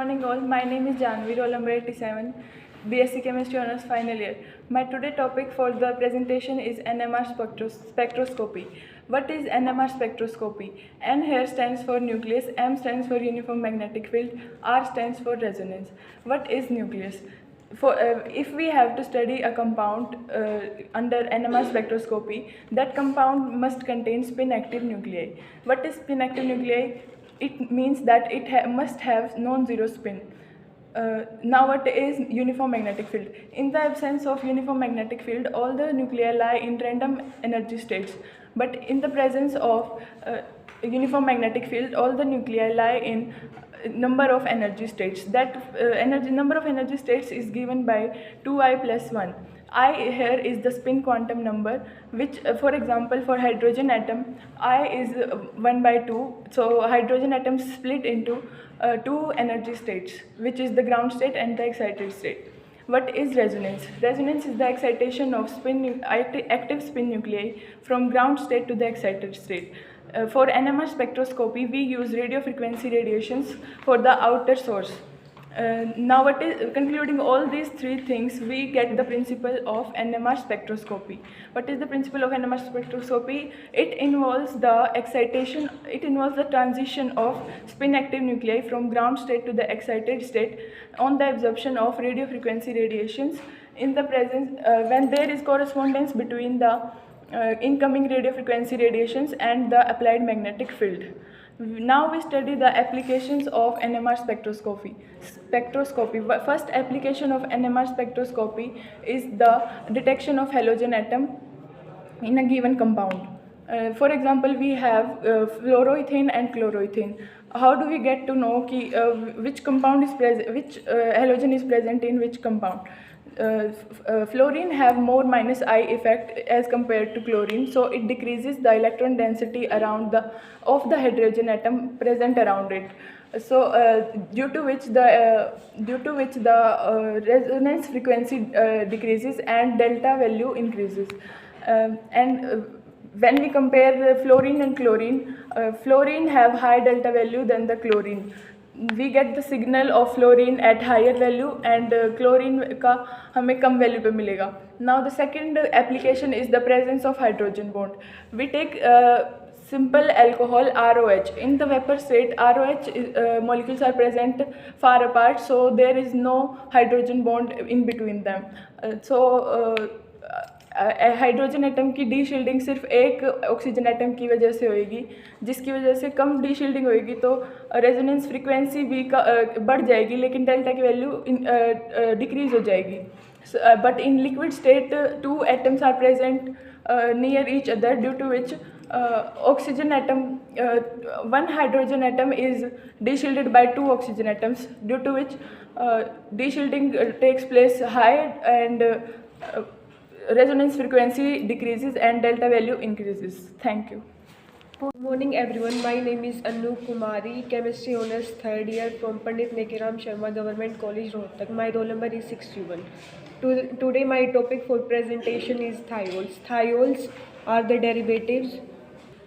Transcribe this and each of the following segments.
morning all. My name is Janvi, roll number 87, BSc Chemistry Honours final year. My today topic for the presentation is NMR spectroscopy. What is NMR spectroscopy? N here stands for nucleus, M stands for uniform magnetic field, R stands for resonance. What is nucleus? If we have to study a compound under NMR spectroscopy, that compound must contain spin-active nuclei. What is spin-active nuclei? It means that it must have non-zero spin. Now what is uniform magnetic field? In the absence of uniform magnetic field, all the nuclei lie in random energy states. But in the presence of uniform magnetic field, all the nuclei lie in number of energy states. That number of energy states is given by 2I plus 1. I here is the spin quantum number, which for example for hydrogen atom, I is 1 by 2. So hydrogen atoms split into two energy states, which is the ground state and the excited state. What is resonance? Resonance is the excitation of active spin nuclei from ground state to the excited state. For NMR spectroscopy, we use radio frequency radiations for the outer source. Now, concluding all these three things, we get the principle of NMR spectroscopy. What is the principle of NMR spectroscopy? It involves the transition of spin-active nuclei from ground state to the excited state on the absorption of radio frequency radiations in the presence when there is correspondence between the incoming radio frequency radiations and the applied magnetic field. Now we study the applications of NMR spectroscopy. First application of NMR spectroscopy is the detection of halogen atom in a given compound. For example, we have fluoroethane and chloroethane. How do we get to know which compound is present, which halogen is present in which compound? Fluorine have more minus I effect as compared to chlorine, so it decreases the electron density of the hydrogen atom present around it. So due to which the resonance frequency decreases and delta value increases. When we compare fluorine and chlorine, fluorine have high delta value than the chlorine. We get the signal of fluorine at higher value and chlorine का हमें कम value पे मिलेगा. Now the second application is the presence of hydrogen bond. We take simple alcohol ROH. In the vapor state, ROH molecules are present far apart, so there is no hydrogen bond in between them. Hydrogen atom की D shielding सिर्फ एक oxygen atom की वजह से होएगी, जिसकी वजह से कम डी शील्डिंग होएगी तो रेजोनेंस फ्रीक्वेंसी भी बढ़ जाएगी, लेकिन डेल्टा की वैल्यू डिक्रीज हो जाएगी. But in liquid state two atoms are present near each other, due to which oxygen atom, one hydrogen atom is de-shielded by two oxygen atoms, due to which de-shielding takes place high and resonance frequency decreases and delta value increases. Thank you. Good morning everyone, my name is Anu Kumari, chemistry honors third year from Pandit Nekiram Sharma Government College Rohtak. My roll number is 61. Today my topic for presentation is thiols. Thiols are the derivatives.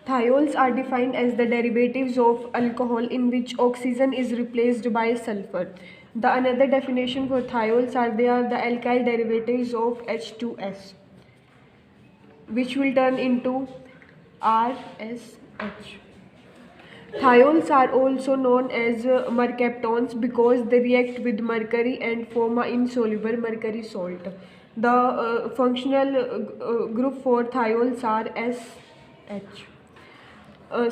Thiols are defined as the derivatives of alcohol in which oxygen is replaced by sulfur. The another definition for thiols are they are the alkyl derivatives of H2S, which will turn into RSH. Thiols are also known as mercaptons because they react with mercury and form an insoluble mercury salt. The functional group for thiols are SH.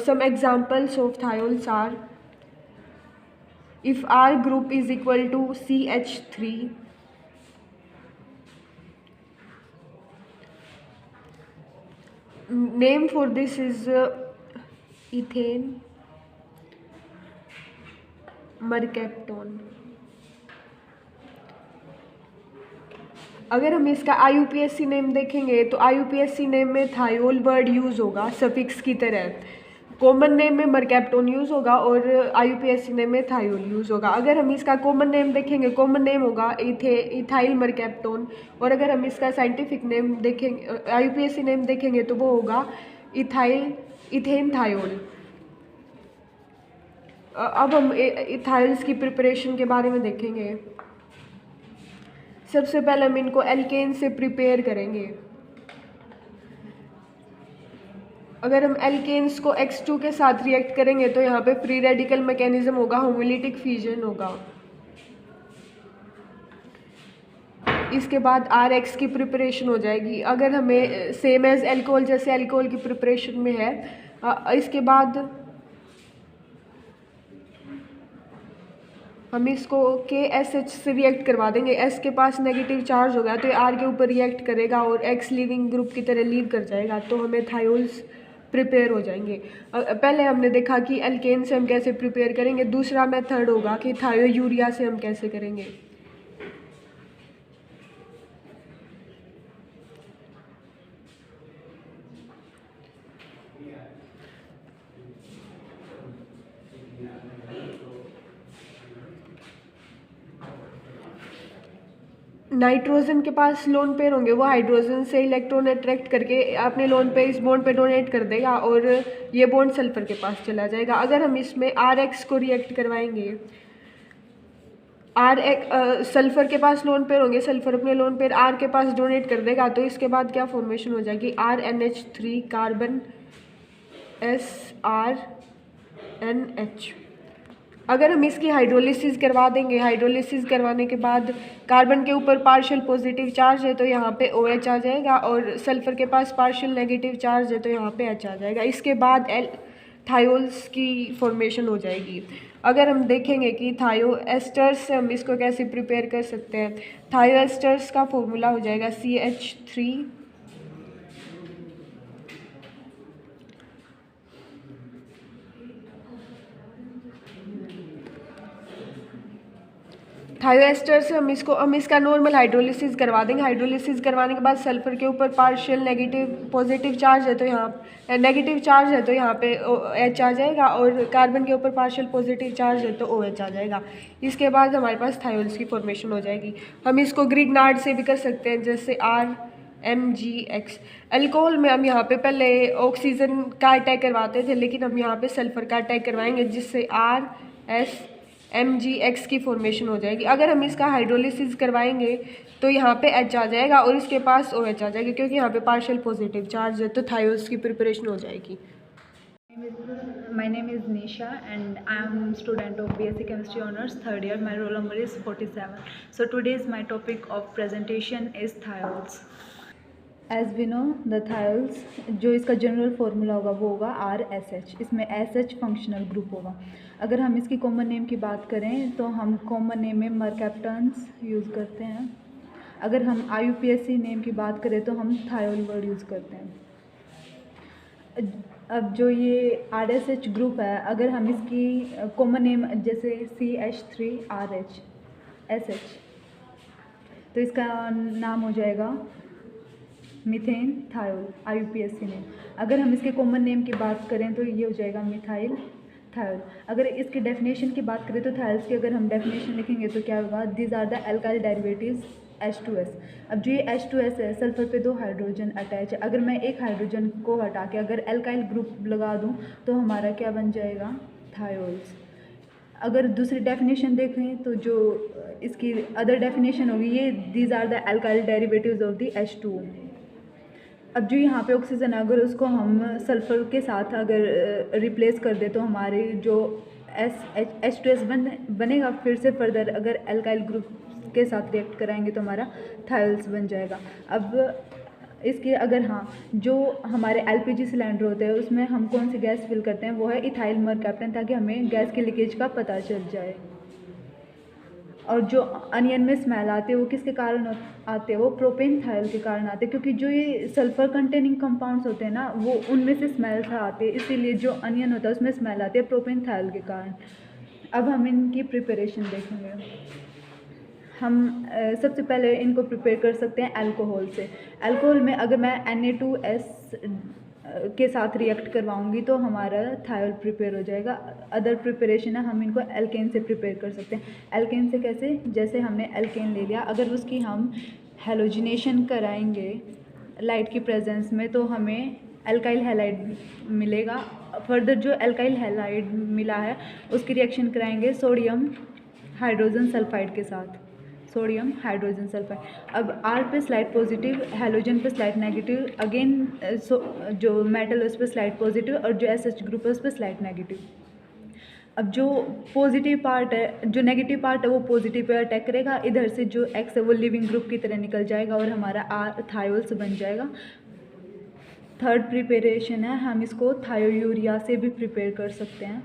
Some examples of thiols are, if R group is equal to CH3, name for this is ethane mercaptan. अगर हम इसका IUPAC name देखेंगे तो IUPAC name में thiol word use होगा suffix की तरह, common name में मरकैप्टोन यूज़ होगा और IUPAC नेम में थायोल यूज़ होगा. अगर हम इसका कॉमन नेम देखेंगे, कॉमन नेम होगा इथाइल मरकैप्टोन, और अगर हम इसका साइंटिफिक नेम देखेंगे, IUPAC नेम देखेंगे तो वो होगा इथेन थायोल. अब हम इथाइल्स की प्रिपरेशन के बारे में देखेंगे। सबसे पहले हम इनको एल्केन से प्रिपेयर करेंगे। अगर हम एल्केन्स को X2 के साथ रिएक्ट करेंगे तो यहाँ पे फ्री रेडिकल मैकेनिज्म होगा, होमोलिटिक फ्यूजन होगा। इसके बाद RX की प्रिपरेशन हो जाएगी। अगर हमें सेम एज एल्कोहल जैसे एल्कोहल की प्रिपरेशन में है, इसके बाद हम इसको KSH से रिएक्ट करवा देंगे। S के पास नेगेटिव चार्ज होगा तो ये R के ऊपर रिएक्ट करेगा और X लीविंग ग्रुप की तरह लीव कर जाएगा, तो हमें थायोल्स प्रिपेयर हो जाएंगे। पहले हमने देखा कि एल्केन से हम कैसे प्रिपेयर करेंगे, दूसरा मेथड होगा कि थायोयूरिया से हम कैसे करेंगे। नाइट्रोजन के पास लोन पेयर होंगे, वो हाइड्रोजन से इलेक्ट्रॉन अट्रैक्ट करके अपने लोन पेयर इस बॉन्ड पे डोनेट कर देगा और ये बॉन्ड सल्फर के पास चला जाएगा। अगर हम इसमें RX को रिएक्ट करवाएंगे, सल्फर के पास लोन पेयर होंगे, सल्फर अपने लोन पेयर R के पास डोनेट कर देगा, तो इसके बाद क्या फॉर्मेशन हो जाएगी, RNH3 कार्बन SRNH। अगर हम इसकी हाइड्रोलिसिस करवा देंगे, हाइड्रोलिसिस करवाने के बाद कार्बन के ऊपर पार्शियल पॉजिटिव चार्ज है तो यहाँ पे OH आ जाएगा और सल्फर के पास पार्शियल नेगेटिव चार्ज है तो यहाँ पे H आ जाएगा। इसके बाद थायोल्स की फॉर्मेशन हो जाएगी। अगर हम देखेंगे कि थायो एस्टर्स से हम इसको कैसे प्रिपेयर कर सकते हैं, थायो एस्टर्स का फॉर्मूला हो जाएगा CH3 थायोएस्टर से हम इसका नॉर्मल हाइड्रोलिसिस करवा देंगे। हाइड्रोलिसिस करवाने के बाद सल्फर के ऊपर पार्शियल नेगेटिव पॉजिटिव चार्ज है तो यहाँ नेगेटिव चार्ज है तो यहाँ पे H आ जाएगा और कार्बन के ऊपर पार्शियल पॉजिटिव चार्ज है तो OH आ जाएगा। इसके बाद हमारे पास थायोल्स की फॉर्मेशन हो जाएगी। हम इसको ग्रिग्नार्ड से भी कर सकते हैं, जैसे RMgX। अल्कोहल में हम यहाँ पे पहले ऑक्सीजन का अटैक करवाते थे, लेकिन हम यहाँ पे सल्फर का अटैक करवाएंगे जिससे RSMgX की फॉर्मेशन हो जाएगी। अगर हम इसका हाइड्रोलिसिस करवाएंगे तो यहाँ पे H आ जाएगा और इसके पास OH आ जाएगा, क्योंकि यहाँ पे पार्शियल पॉजिटिव चार्ज है तो थायोल्स की प्रिपरेशन हो जाएगी। My name is Nisha and I am student of BSc Chemistry Honors third year. My roll number is 47. So today's my topic of presentation is thiols. As we know the thiols, जो इसका general formula होगा वो होगा RSH। इसमें SH functional group होगा। अगर हम इसकी कॉमन नेम की बात करें तो हम कॉमन नेम में मरकैप्टन्स यूज़ करते हैं। अगर हम IUPAC नेम की बात करें तो हम थायोल वर्ड यूज़ करते हैं। अब जो ये RSH ग्रुप है, अगर हम इसकी कॉमन नेम जैसे CH3RH तो इसका नाम हो जाएगा मीथेन थायोल, IUPAC नेम। अगर हम इसके कॉमन नेम की बात करें तो ये हो जाएगा मिथाइल थायोल। अगर इसकी डेफिनेशन की बात करें तो थायोल्स की अगर हम डेफिनेशन लिखेंगे तो क्या होगा, these are the alkyl derivatives H2S। अब जो ये H2S है, सल्फर पे 2 हाइड्रोजन अटैच है। अगर मैं एक हाइड्रोजन को हटा के अगर एल्काइल ग्रुप लगा दूं तो हमारा क्या बन जाएगा, थायोल्स। अगर दूसरी डेफिनेशन देखें तो जो इसकी अदर डेफिनेशन होगी, ये these are the alkyl derivatives of the H2O। अब जो यहाँ पे ऑक्सीजन है, अगर उसको हम सल्फर के साथ अगर रिप्लेस कर दे तो हमारे जो H2S बनेगा। फिर से फर्दर अगर एल्काइल ग्रुप के साथ रिएक्ट कराएंगे तो हमारा थायोल्स बन जाएगा। अब इसके अगर जो हमारे LPG सिलेंडर होते हैं उसमें हम कौन सी गैस फिल करते हैं, वो है इथाइल मरकैप्टन, ताकि हमें गैस के लीकेज का पता चल जाए। और जो अनियन में स्मेल आते हैं वो किसके कारण आते हैं, वो प्रोपेन थायोल के कारण आते हैं, क्योंकि जो ये सल्फर कंटेनिंग कंपाउंड्स होते हैं ना, वो उनमें से स्मेल आते हैं, इसीलिए जो अनियन होता है उसमें स्मेल आती है प्रोपेन थायोल के कारण। अब हम इनकी प्रिपरेशन देखेंगे। हम सबसे पहले इनको प्रिपेयर कर सकते हैं अल्कोहल से। अल्कोहल में अगर मैं Na2S के साथ रिएक्ट करवाऊंगी तो हमारा थायोल प्रिपेयर हो जाएगा। अदर प्रिपरेशन है, हम इनको एल्केन से प्रिपेयर कर सकते हैं। एल्केन से कैसे, जैसे हमने एल्केन ले लिया, अगर उसकी हम हेलोजिनेशन कराएंगे लाइट की प्रेजेंस में तो हमें एल्काइल हैलाइड मिलेगा। फर्दर जो एल्काइल हैलाइड मिला है उसकी रिएक्शन कराएंगे सोडियम हाइड्रोजन सल्फाइड के साथ, सोडियम हाइड्रोजन सल्फाइड। अब R पे स्लाइड पॉजिटिव, हैलोजन पे स्लाइड नेगेटिव, अगेन जो मेटल उस पर स्लाइड पॉजिटिव और जो SH ग्रुप है उस पर स्लाइड नेगेटिव। अब जो पॉजिटिव पार्ट है, जो नेगेटिव पार्ट है वो पॉजिटिव पे अटैक करेगा, इधर से जो X है वो लिविंग ग्रुप की तरह निकल जाएगा और हमारा R थायोल्स बन जाएगा। थर्ड प्रिपरेशन है, हम इसको थायोयूरिया से भी प्रिपेयर कर सकते हैं।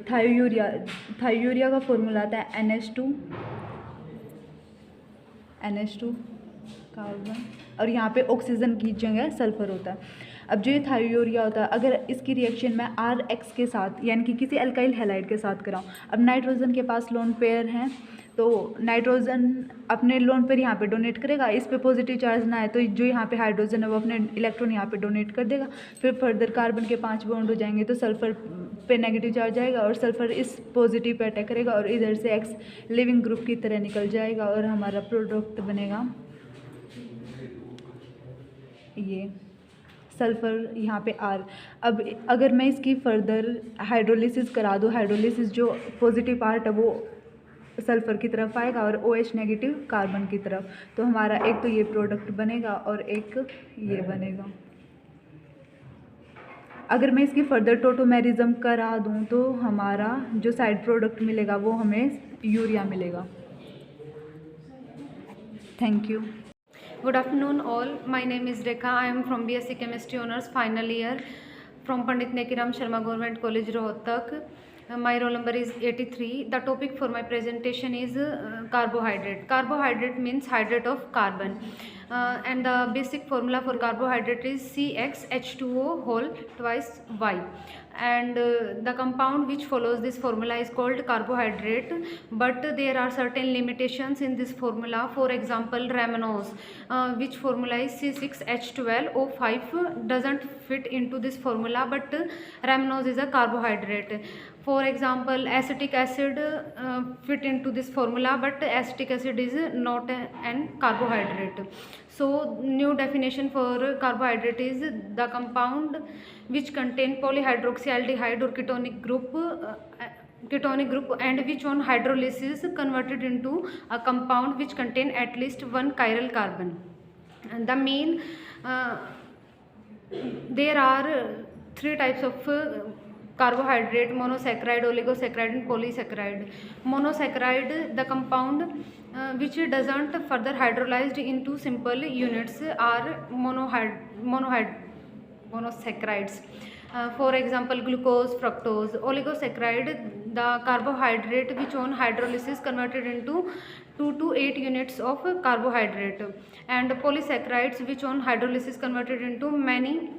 थायोयूरिया का फॉर्मूला आता है NH2 कार्बन और यहाँ पे ऑक्सीजन की जगह सल्फर होता है। अब जो ये थायोयूरिया होता है, अगर इसकी रिएक्शन मैं RX के साथ यानी कि किसी अल्काइल हैलाइड के साथ कराऊँ, अब नाइट्रोजन के पास लोन पेयर हैं तो नाइट्रोजन अपने लोन पेयर यहाँ पे डोनेट करेगा, इस पे पॉजिटिव चार्ज ना है तो जो यहाँ पे हाइड्रोजन है वो अपने इलेक्ट्रॉन यहाँ पे डोनेट कर देगा। फिर फर्दर कार्बन के 5 बॉन्ड हो जाएंगे तो सल्फर पे नेगेटिव चार्ज आएगा और सल्फर इस पॉजिटिव पे अटैक करेगा और इधर से X लिविंग ग्रुप की तरह निकल जाएगा और हमारा प्रोडक्ट बनेगा ये सल्फ़र यहाँ पे R। अब अगर मैं इसकी फर्दर हाइड्रोलिसिस करा दूँ, हाइड्रोलिसिस जो पॉजिटिव पार्ट है वो सल्फ़र की तरफ आएगा और OH नेगेटिव कार्बन की तरफ, तो हमारा एक तो ये प्रोडक्ट बनेगा और एक ये बनेगा। अगर मैं इसकी फर्दर टोटोमेरिज्म करा दूँ तो हमारा जो साइड प्रोडक्ट मिलेगा वो हमें यूरिया मिलेगा। Thank you. Good afternoon all. My name is Rekha. I am from BSc Chemistry Honours final year from Pandit Nekiram Sharma Government College Rohtak. My roll number is 83. The topic for my presentation is carbohydrate. Carbohydrate means hydrate of carbon. And the basic formula for carbohydrate is CxH2O whole twice Y. And the compound which follows this formula is called carbohydrate, but there are certain limitations in this formula. For example, ramenose, which formula is C6H12O5, doesn't fit into this formula, but ramenose is a carbohydrate. For example, acetic acid fit into this formula, but acetic acid is not an carbohydrate. So new definition for carbohydrate is the compound which contain polyhydroxyaldehyde or ketonic group and which on hydrolysis converted into a compound which contain at least one chiral carbon. And the main there are three types of carbohydrate: monosaccharide, oligosaccharide and polysaccharide. Monosaccharide, the compound which doesn't further hydrolyzed into simple units, are monosaccharides. For example, glucose, fructose. Oligosaccharide, the carbohydrate which on hydrolysis converted into 2 to 8 units of carbohydrate. And polysaccharides which on hydrolysis converted into many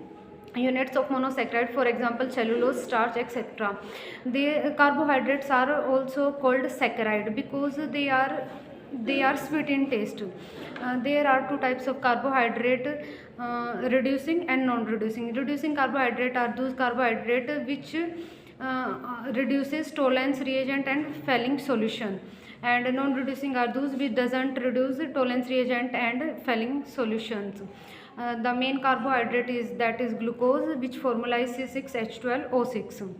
units of monosaccharide, for example cellulose, starch, etc. The carbohydrates are also called saccharide because they are sweet in taste. There are two types of carbohydrate, reducing and non-reducing. Reducing carbohydrate are those carbohydrate which reduces Tollens reagent and Fehling solution, and non-reducing are those which doesn't reduce Tollens reagent and Fehling solutions. The main carbohydrate is glucose, which formula is C6H12O6,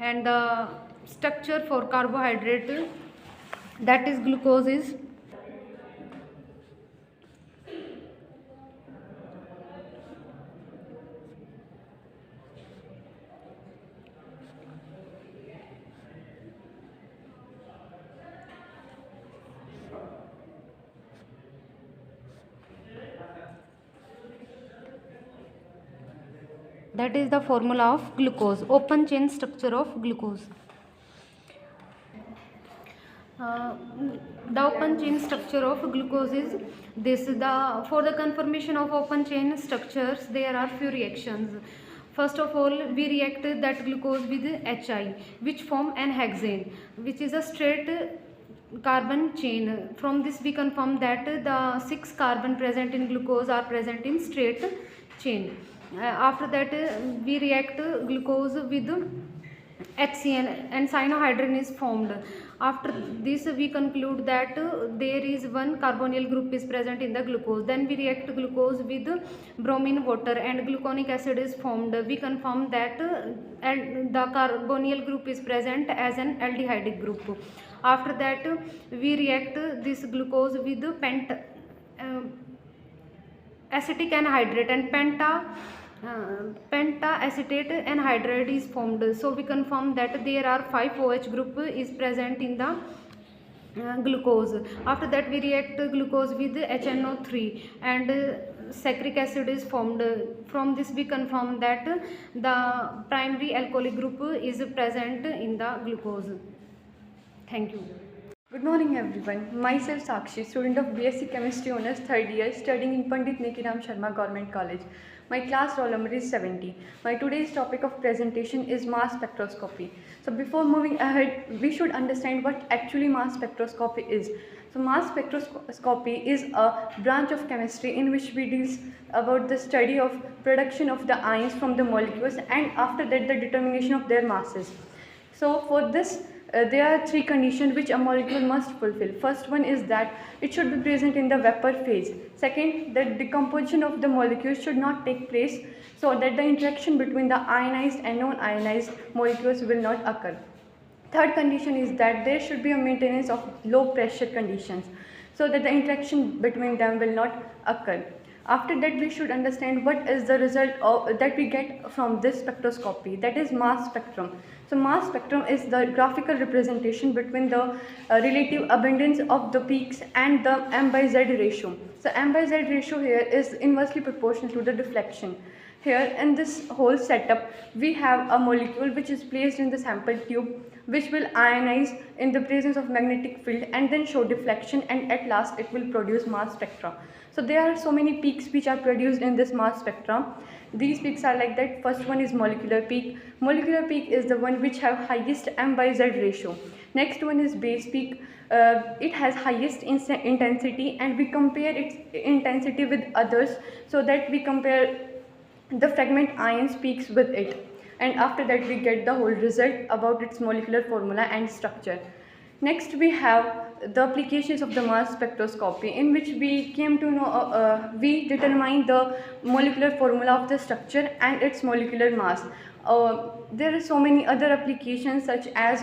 and the structure for carbohydrate, that is glucose, is that is the formula of glucose, open chain structure of glucose. The open chain structure of glucose is this. For the conformation of open chain structures, there are few reactions. First of all, we react that glucose with Hi, which form an hexane, which is a straight carbon chain. From this we confirm that the 6 carbon present in glucose are present in straight chain. After that we react glucose with HCN and cyanohydrin is formed. After this, we conclude that there is one carbonyl group is present in the glucose. Then we react glucose with bromine water and gluconic acid is formed. We confirm that the carbonyl group is present as an aldehydic group. After that, we react this glucose with acetic anhydride and penta-acetate anhydride is formed. So we confirm that there are 5 OH group is present in the glucose. After that, we react glucose with HNO3 and saccharic acid is formed. From this, we confirm that the primary alcoholic group is present in the glucose. Thank you. Good morning everyone. Myself Sakshi, student of BSc Chemistry Honours 3rd year studying in Pandit Nekiram Sharma Government College. My class roll number is 70. My today's topic of presentation is mass spectroscopy. So before moving ahead, we should understand what actually mass spectroscopy is. So mass spectroscopy is a branch of chemistry in which we deal about the study of production of the ions from the molecules and after that the determination of their masses. So for this, there are 3 conditions which a molecule must fulfill. First one is that it should be present in the vapor phase. Second, the decomposition of the molecule should not take place so that the interaction between the ionized and non-ionized molecules will not occur. Third condition is that there should be a maintenance of low pressure conditions so that the interaction between them will not occur. After that, we should understand what is the result that we get from this spectroscopy, that is mass spectrum. So mass spectrum is the graphical representation between the relative abundance of the peaks and the M by Z ratio. So M by Z ratio here is inversely proportional to the deflection. Here in this whole setup, we have a molecule which is placed in the sample tube which will ionize in the presence of magnetic field and then show deflection, and at last it will produce mass spectra. So there are so many peaks which are produced in this mass spectrum. These peaks are like that. First one is molecular peak. Molecular peak is the one which have highest M by Z ratio. Next one is base peak. It has highest intensity, and we compare its intensity with others so that we compare the fragment ions peaks with it, and after that we get the whole result about its molecular formula and structure. Next we have the applications of the mass spectroscopy, in which we came to know we determine the molecular formula of the structure and its molecular mass. There are so many other applications, such as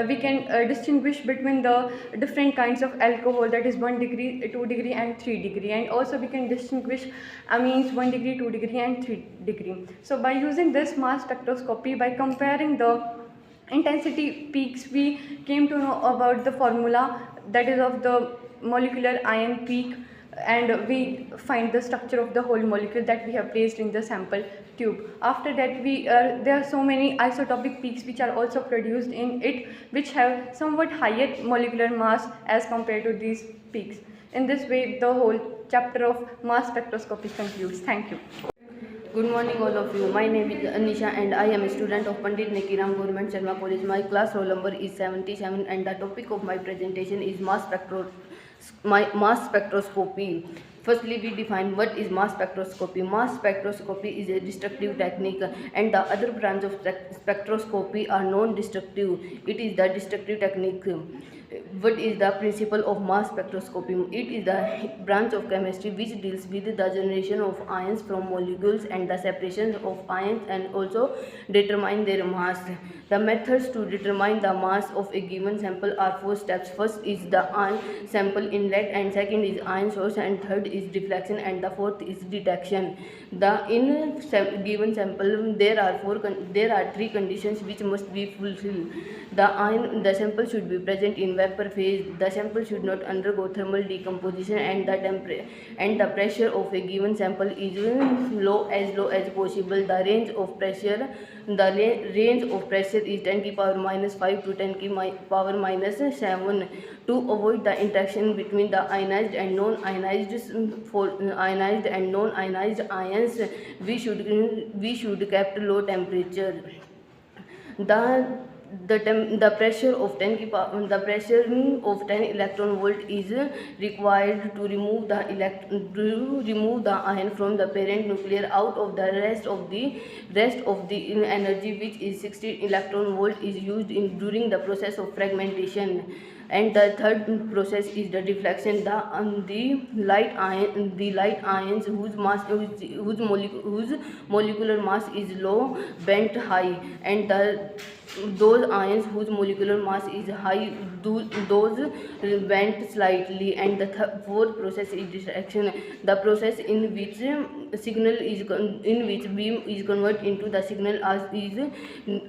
we can distinguish between the different kinds of alcohol, that is 1 degree, 2 degree and 3 degree, and also we can distinguish amines 1 degree, 2 degree and 3 degree. So by using this mass spectroscopy, by comparing the intensity peaks, we came to know about the formula, that is of the molecular ion peak, and we find the structure of the whole molecule that we have placed in the sample tube. After that, there are so many isotopic peaks which are also produced in it, which have somewhat higher molecular mass as compared to these peaks. In this way, the whole chapter of mass spectroscopy concludes. Thank you. Good morning all of you. My name is Anisha and I am a student of Pandit Nekiram Government Sharma College. My class roll number is 77 and the topic of my presentation is mass spectroscopy. Firstly, we define what is mass spectroscopy. Mass spectroscopy is a destructive technique and the other branch of spectroscopy are non-destructive. It is the destructive technique. What is the principle of mass spectroscopy? It is the branch of chemistry which deals with the generation of ions from molecules and the separation of ions and also determine their mass. The methods to determine the mass of a given sample are 4 steps. First is the ion sample inlet, and second is ion source, and third is deflection, and the fourth is detection. Given sample, there are 3 conditions which must be fulfilled. The sample should be present in vapor phase. The sample should not undergo thermal decomposition, and the pressure of a given sample is low as possible. The range of pressure is 10 to the power minus 5 to 10 to the power minus 7. To avoid the interaction between the ionized and non-ionized ions, we should keep low temperature. the pressure of 10 the pressure of 10 electron volt is required to remove the ion from the parent nuclear out of the rest of the energy, which is 16 electron volt, is used during the process of fragmentation. And the third process is the deflection. The light ions whose molecular mass is low bent high, and those ions whose molecular mass is high, those bent slightly. And the fourth process is diffraction, the process in which beam is converted into the signal is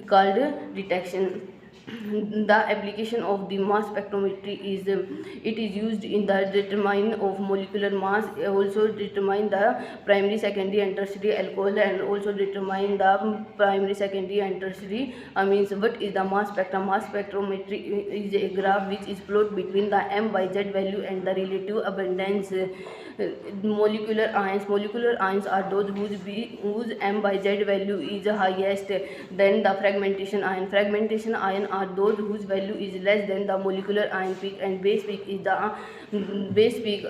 called detection. The application of the mass spectrometry is it is used in the determining of molecular mass, also determine the primary, secondary and tertiary alcohol, and also determine the primary, secondary and tertiary amines. What is the mass spectrum? Mass spectrometry is a graph which is plotted between the m by z value and the relative abundance. Molecular ions are those whose m by z value is highest. Then the fragmentation ion are those whose value is less than the molecular ion peak. And base peak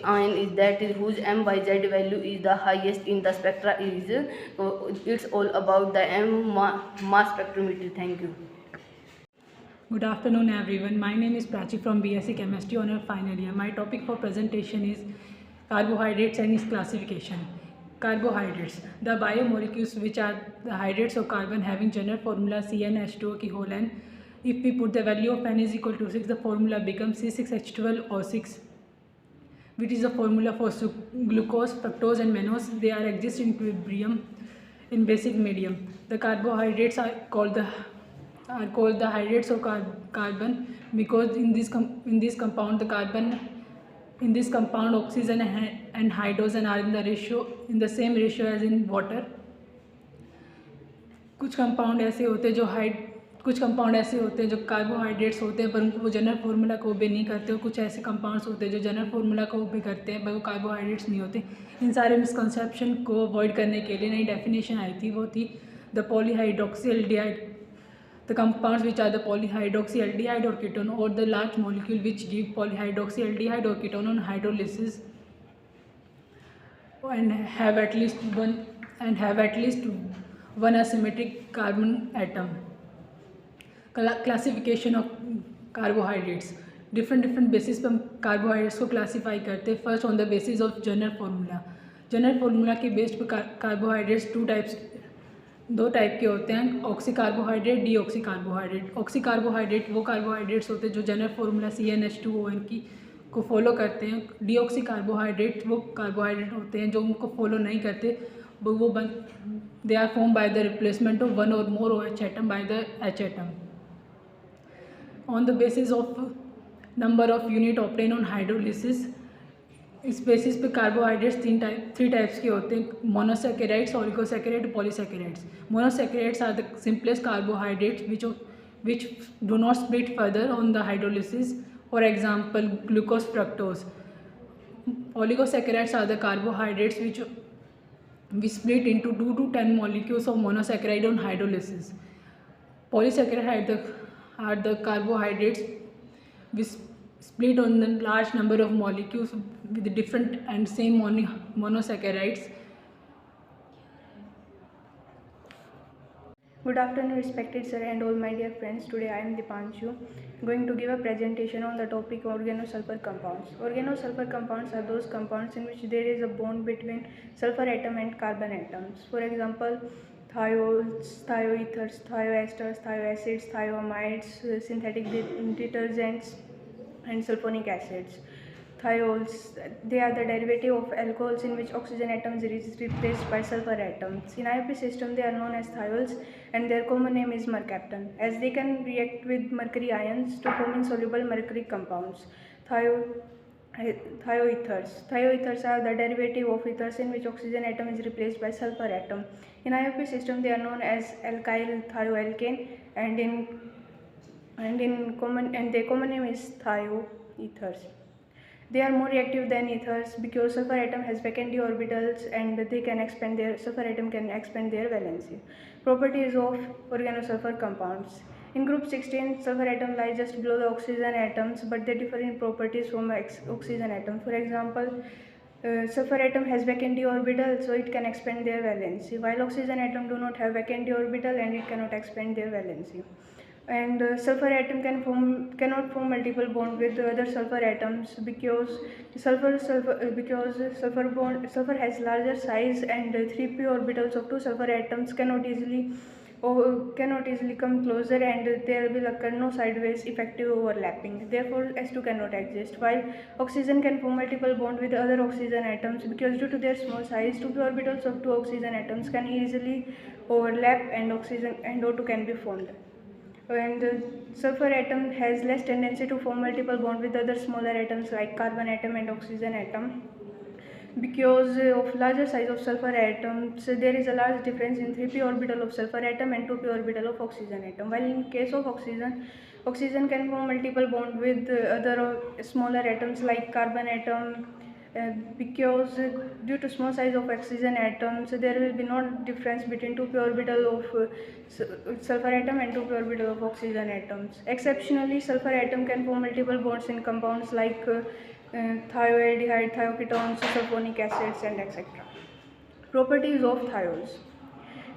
ion is that whose m by z value is the highest in the spectra. It's all about the mass spectrometry. Thank you. Good afternoon everyone. My name is Prachi from BSc Chemistry Honor Final Year. My topic for presentation is carbohydrates and its classification. Carbohydrates, the biomolecules which are the hydrates of carbon having general formula CnH2O की whole n. If we put the value of n is equal to 6, the formula becomes C6H12O6, which is the formula for glucose, fructose and mannose. They are exist in equilibrium in basic medium. The carbohydrates are called the hydrates of carbon because in this compound the carbon in this compound oxygen and hydrogen are in the same ratio as in water. कुछ compound ऐसे होते हैं जो carbohydrates होते हैं पर उनको वो जनरल फार्मूला को ओबे नहीं करते, और कुछ ऐसे कंपाउंड्स होते हैं जो जनरल फार्मूला को ओबे करते हैं पर वो कार्बोहाइड्रेट्स नहीं होते. इन सारे मिसकंसेप्शन को अवॉइड करने के लिए नई डेफिनेशन आई थी, वो थी the पॉलीहाइड्रोक्सील्डिहाइड. The compounds which are the polyhydroxyaldehyde or ketone, or the large molecule which give polyhydroxyaldehyde or ketone on hydrolysis and have at least one asymmetric carbon atom. Classification of carbohydrates. different basis पर carbohydrates को classify करते हैं. First on the basis of general formula के based पर carbohydrates दो type के होते हैं, oxy carbohydrate, D oxy carbohydrate. Oxy carbohydrate वो कार्बोहाइड्रेट्स होते हैं जो जनरल फार्मूला CnH2ON को फॉलो करते हैं. डी ऑक्सी कार्बोहाइड्रेट वो कार्बोहाइड्रेट होते हैं जो उनको फॉलो नहीं करते, they are form by the replacement of one or more OH atom by the H atom. On the basis of number of unit obtain on hydrolysis, इस बेसिस पे कार्बोहाइड्रेट्स थ्री टाइप्स के होते हैं, monosaccharides, oligosaccharide, polysaccharides. Monosaccharides are the simplest carbohydrates which do not split further on the hydrolysis, for example glucose, fructose. Oligosaccharides are the carbohydrates which split into 2 to 10 molecules of monosaccharide on hydrolysis. Polysaccharides are the carbohydrates which split on the large number of molecules with different and same monosaccharides. Good afternoon, respected sir and all my dear friends. Today I am Dipanshu, going to give a presentation on the topic organosulfur compounds. Organosulfur compounds are those compounds in which there is a bond between sulfur atom and carbon atoms. For example, thiols, thioethers, thioesters, thioacids, thioamides, synthetic detergents and sulfonic acids. Thiols, they are the derivative of alcohols in which oxygen atom is replaced by sulfur atoms. In IUP system, they are known as thiols and their common name is mercaptan, as they can react with mercury ions to form insoluble mercury compounds. Thioethers are the derivative of ethers in which oxygen atom is replaced by sulfur atom. In IUP system, they are known as alkyl thioalkane and their common name is thioethers. They are more reactive than ethers because sulfur atom has vacant d orbitals and sulfur atom can expand their valency. Properties of organosulfur compounds. In group 16, sulfur atom lies just below the oxygen atoms, but they differ in properties from oxygen atom. For example, sulfur atom has vacant d orbital, so it can expand their valency, while oxygen atom do not have vacant d orbital and it cannot expand their valency. And sulfur atom cannot form multiple bond with other sulfur atoms because sulfur has larger size, and 3p orbitals of two sulfur atoms cannot easily come closer, and there will occur no sideways effective overlapping. Therefore, S2 cannot exist. While oxygen can form multiple bond with other oxygen atoms because due to their small size, 2p orbitals of two oxygen atoms can easily overlap, and oxygen and O2 can be formed. And sulfur atom has less tendency to form multiple bond with other smaller atoms like carbon atom and oxygen atom. Because of larger size of sulfur atoms, there is a large difference in 3p orbital of sulfur atom and 2p orbital of oxygen atom. While in case of oxygen can form multiple bond with other smaller atoms like carbon atom. Because due to small size of oxygen atoms, there will be no difference between 2p orbital of sulfur atom and 2p orbital of oxygen atoms. Exceptionally, sulfur atom can form multiple bonds in compounds like thioaldehyde, thioketones, sulfonic acids, and etc. Properties of thiols.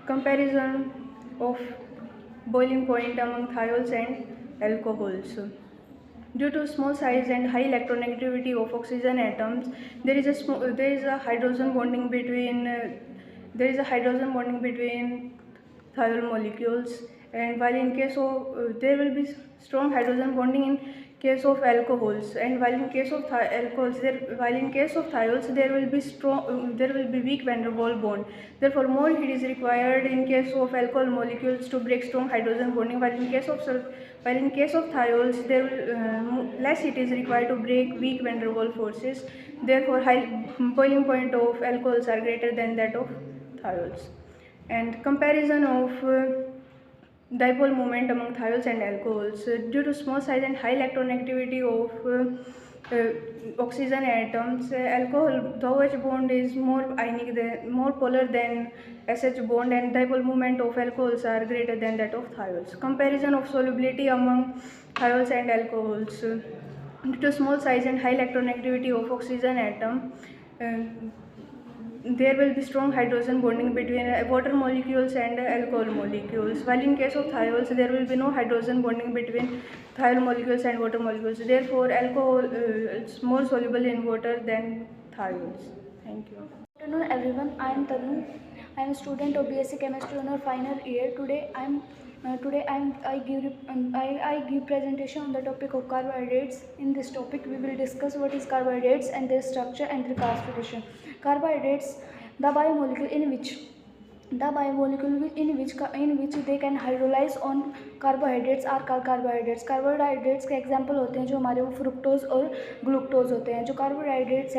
Comparison of boiling point among thiols and alcohols. Due to small size and high electronegativity of oxygen atoms, there is a hydrogen bonding between thiol molecules, and while in case of there will be strong hydrogen bonding in case of alcohols, and while in case of thiols there will be weak van der Waals bond. Therefore, more heat is required in case of alcohol molecules to break strong hydrogen bonding, while in case of thiols less heat is required to break weak van der Waals forces. Therefore, high boiling point of alcohols are greater than that of thiols. And comparison of dipole moment among thiols and alcohols. Due to small size and high electronegativity of oxygen atoms, alcohol, the OH bond is more polar than SH bond, and dipole moment of alcohols are greater than that of thiols. Comparison of solubility among thiols and alcohols. Due to small size and high electronegativity of oxygen atom, there will be strong hydrogen bonding between water molecules and alcohol molecules, while in case of thiols there will be no hydrogen bonding between thiol molecules and water molecules. Therefore, alcohol is more soluble in water than thiols. Thank you. Good afternoon everyone, I am Tanu. I am a student of BSc Chemistry Honor final year. Today I give presentation on the topic of carbohydrates. In this topic we will discuss what is carbohydrates and their structure and their classification. Carbohydrates, the biomolecule in which they can hydrolyze on carbohydrates are called carbohydrates. Carbohydrates के example होते हैं जो हमारे वो fructose और glucose होते हैं. जो कार्बोहाइड्रेट्स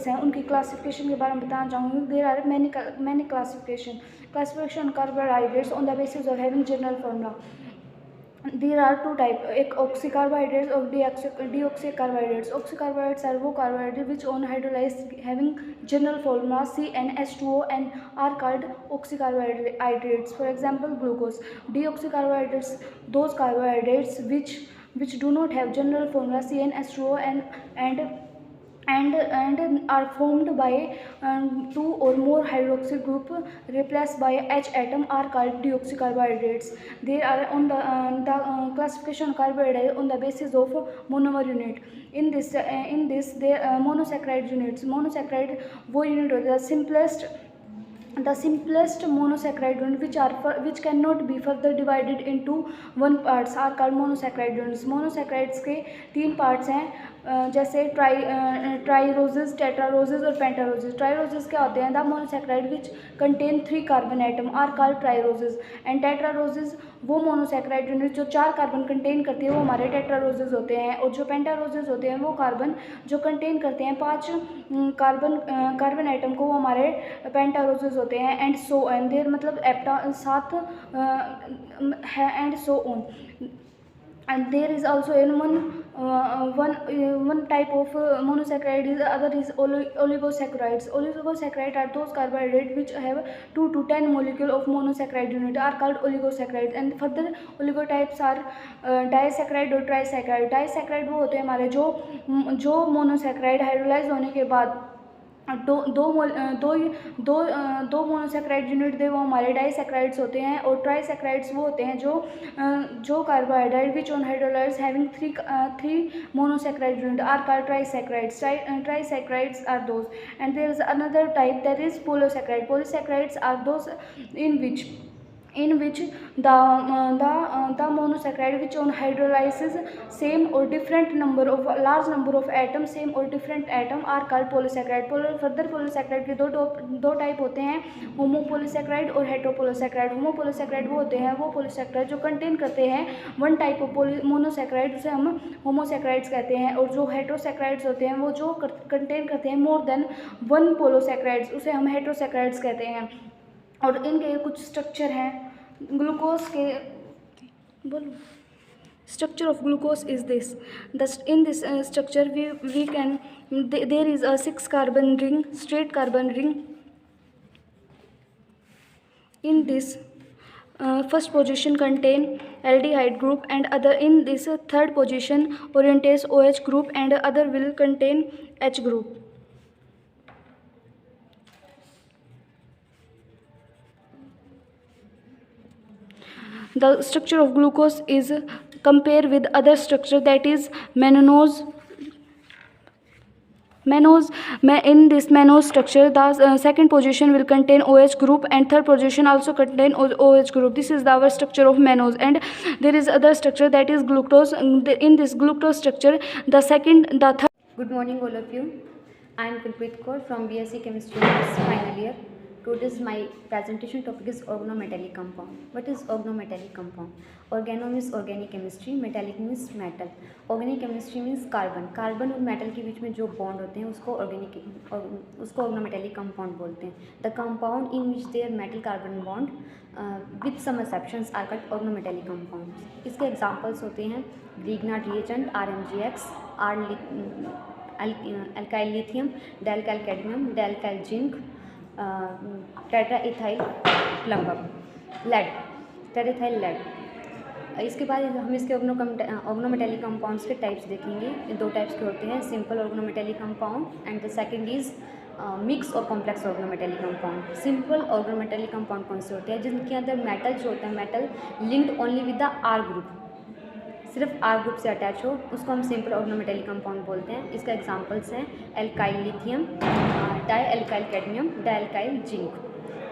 हैं उनकी क्लासिफिकेशन के बारे में बताना चाहूँगी. There are many classification carbohydrates on the basis of having general formula. There are two types, एक oxy carbohydrates और deoxy carbohydrates. Oxy carbohydrates are वो carbohydrates which on hydrolyze having general formula CnH2O and are called oxy carbohydrates. For example, glucose. Deoxy carbohydrates, those carbohydrates which do not have general formula CnH2O and are formed by two or more hydroxy group replaced by H atom are called deoxy carbohydrates. They are on the classification of carbohydrates on the basis of monomer unit. In this there monosaccharide units. Monosaccharide वो unit होता है the simplest monosaccharide unit which cannot be further divided into one parts are called monosaccharide units. Monosaccharides के 3 parts हैं, जैसे ट्राइरोजेस, टेट्रारोजेस और पेंटारोजेस. ट्राइरोजेस क्या होते हैं? The monosaccharide which contain 3 carbon atom are called trioses. And tetroses वो मोनोसैक्राइड यूनिट जो 4 carbon contain करती है वो हमारे टेट्रारोजेस होते हैं. और जो पेंटारोजेस होते हैं वो कार्बन जो कंटेन करते हैं 5 कार्बन एटम को वो हमारे पेंटारोजेस होते हैं. एंड सो एंड देयर मतलब एप्टा 7 है and so on. and there is also in one type of monosaccharide is other is oligosaccharides. Oligosaccharides are those carbohydrates which have 2 to 10 molecule of monosaccharide unit are called oligosaccharides. And further oligotypes are disaccharide और trisaccharide. Disaccharide वो होते हैं हमारे जो monosaccharide hydrolyse होने के बाद दो मोनोसैक्राइड यूनिट दे वो हमारे डाइसैक्राइड्स होते हैं. और ट्राइसैक्राइड्स वो होते हैं जो carbohydrate which on hydrolyse having three monosaccharide unit are called trisaccharides. Trisaccharides are those. And there is another type, that is polysaccharide. Polysaccharides are those in which the monosaccharide which on hydrolyzes same or different number of large number of atoms, same or different atom are called polysaccharide. Further polysaccharide के दो type होते हैं, होमोपोलीसैक्राइड और हेटेरोपोलीसैक्राइड. होमोपोलीसैक्राइड वो होते हैं वो पोलीसैक्राइड जो कंटेन करते हैं वन टाइप ऑफ मोनोसैक्राइड, उसे हम होमोसैक्राइड्स कहते हैं. और जो हेटेरोसैक्राइड्स होते हैं वो जो कंटेन करते हैं मोर देन वन पोलोसैक्राइड्स, उसे हम हेटेरोसैक्राइड्स कहते हैं. और इनके कुछ स्ट्रक्चर हैं. ग्लूकोज के बोलो structure of glucose is this. In this structure we can there is a 6 carbon ring, straight carbon ring. In this first position contain aldehyde group and other. In this third position orientates OH group and other will contain H group. The structure of glucose is compare with other structure, that is mannose. In this mannose structure the second position will contain OH group and third position also contain OH group. This is our structure of mannose. And there is other structure, that is glucose. In this glucose structure the third. Good morning all of you. I am Kulpreet Kaur from BSc Chemistry final year. Today's my presentation topic is organometallic compound. What is organometallic compound? Organo means organic chemistry, metallic means metal. Organic chemistry means carbon. Carbon और metal के बीच में जो bond होते हैं उसको organometallic compound बोलते हैं. The compound in which there metal carbon bond with some exceptions are called organometallic compounds. इसके examples होते हैं Grignard reagent, RMGX, alkyl lithium, dialkyl cadmium, dialkyl zinc, tetraethyl plumbum, tetraethyl lead. इसके बाद हम इसके organometallic compounds के types देखेंगे. दो टाइप्स के होते हैं, simple organometallic compound and the second is mix और complex organometallic compound. Simple organometallic compound कौन से होते हैं? जिनके अंदर मेटल जो होता है metal linked only with the R group, सिर्फ आर ग्रुप से अटैच हो, उसको हम सिंपल ऑर्गेनोमेटेलिक कंपाउंड बोलते हैं. इसका एग्जांपल्स हैं alkyl lithium, di alkyl cadmium, dialkyl zinc.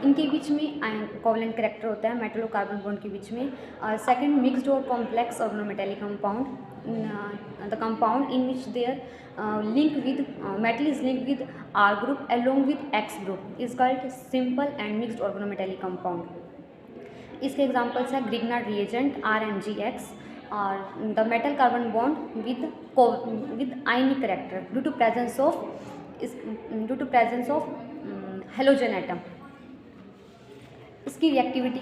इनके बीच में कोवलेंट कैरेक्टर होता है मेटल और कार्बन बॉन्ड के बीच में. सेकंड मिक्स्ड और complex organometallic compound, the compound in which there link with metal is link with R group along with X group is called simple and mixed organometallic compound. इसके examples हैं Grignard reagent, RMGX, or the metal carbon bond with ionic character due to presence of halogen atom. इसकी reactivity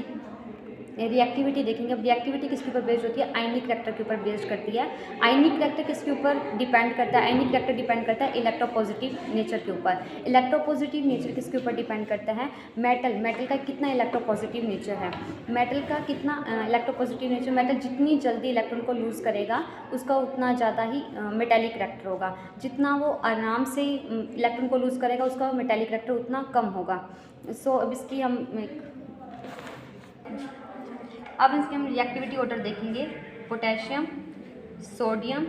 देखेंगे. अब reactivity किसके ऊपर based होती है? आयनिक character के ऊपर बेस्ड करती है. आयनिक करेक्टर किसके ऊपर डिपेंड करता है? आयनिक करेक्टर डिपेंड करता है इलेक्ट्रोपॉजिटिव नेचर के ऊपर. इलेक्ट्रोपॉजिटिव नेचर किसके ऊपर डिपेंड करता है? मेटल का कितना इलेक्ट्रोपॉजिटिव नेचर है. मेटल का कितना इलेक्ट्रोपॉजिटिव नेचर, मेटल जितनी जल्दी इलेक्ट्रॉन को लूज़ करेगा उसका उतना ज़्यादा ही मेटालिक करेक्टर होगा. जितना वो आराम से इलेक्ट्रॉन को लूज़ करेगा उसका मेटालिक करेक्टर उतना कम होगा. अब इसकी हम रिएक्टिविटी ऑर्डर देखेंगे. Potassium, sodium,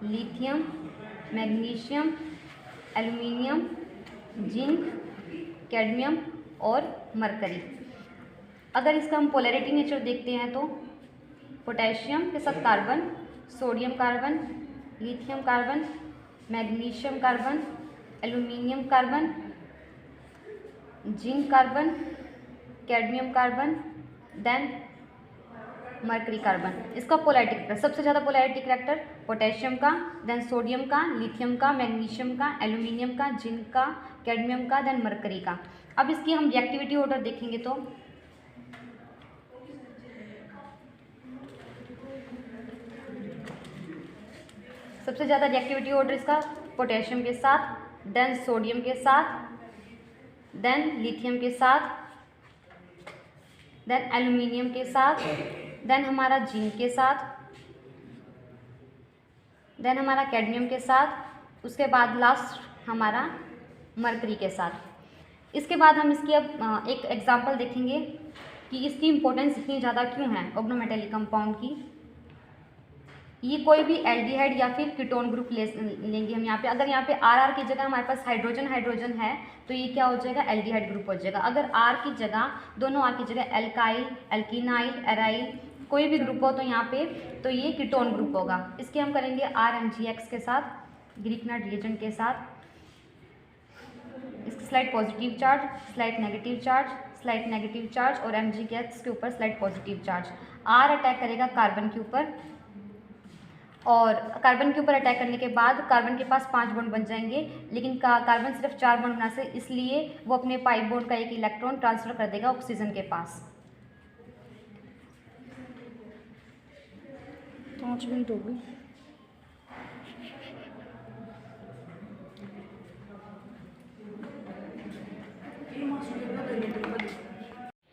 lithium, magnesium, aluminium, zinc, cadmium और मरकरी. अगर इसका हम पोलैरिटी नेचर देखते हैं तो पोटेशियम के साथ carbon, sodium carbon, lithium carbon, magnesium carbon, aluminium carbon, zinc carbon, cadmium carbon, then mercury carbon. इसका पोलैरिटी करेक्टर, सबसे ज़्यादा पोलैरिटी करेक्टर पोटेशियम का, देन सोडियम का, लिथियम का, मैग्नीशियम का, एल्युमिनियम का, जिंक का, कैडमियम का, देन मरकरी का. अब इसकी हम रिएक्टिविटी ऑर्डर देखेंगे तो सबसे ज़्यादा रिएक्टिविटी ऑर्डर इसका पोटेशियम के साथ, देन सोडियम के साथ, देन लिथियम के साथ, देन एल्यूमिनियम के साथ, देन हमारा जिंक के साथ, देन हमारा कैडमियम के साथ, उसके बाद लास्ट हमारा मरकरी के साथ। इसके बाद हम इसकी अब एक एग्जांपल देखेंगे कि इसकी इम्पोर्टेंस इतनी ज़्यादा क्यों है ऑर्गेनोमेटेलिक कंपाउंड की। ये कोई भी एल्डिहाइड या फिर कीटोन ग्रुप लेंगे हम यहाँ पे। अगर यहाँ पे आर की जगह हमारे पास हाइड्रोजन है तो ये क्या हो जाएगा, एल्डिहाइड ग्रुप हो जाएगा। अगर आर की जगह, दोनों आर की जगह एल्काइल, एल्किनाइल, एराइल कोई भी ग्रुप हो तो यहाँ पे तो ये कीटोन ग्रुप होगा। इसके हम करेंगे RMgX के साथ, ग्रीकनाइट रिएजेंट के साथ। इसकी slide positive charge, slide negative charge, slide negative charge और MgX के ऊपर slide positive charge. R attack करेगा कार्बन के ऊपर, और कार्बन के ऊपर अटैक करने के बाद कार्बन के पास 5 बॉन्ड बन जाएंगे, लेकिन कार्बन सिर्फ 4 बॉन्ड बना से, इसलिए वो अपने पाई बॉन्ड का एक इलेक्ट्रॉन ट्रांसफर कर देगा ऑक्सीजन के पास। 5 मिनट हो गए।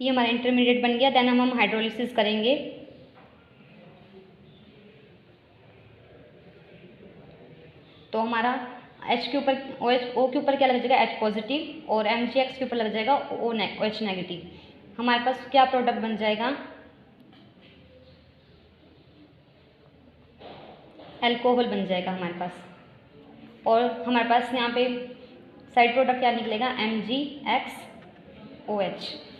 ये हमारा इंटरमीडिएट बन गया। देन हम हाइड्रोलिसिस करेंगे। तो हमारा H के ऊपर O के ऊपर क्या लग जाएगा, H पॉजिटिव, और MgX के ऊपर लग जाएगा OH नेगेटिव। हमारे पास क्या प्रोडक्ट बन जाएगा, अल्कोहल बन जाएगा हमारे पास। और हमारे पास यहाँ पे साइड प्रोडक्ट क्या निकलेगा, MgX OH।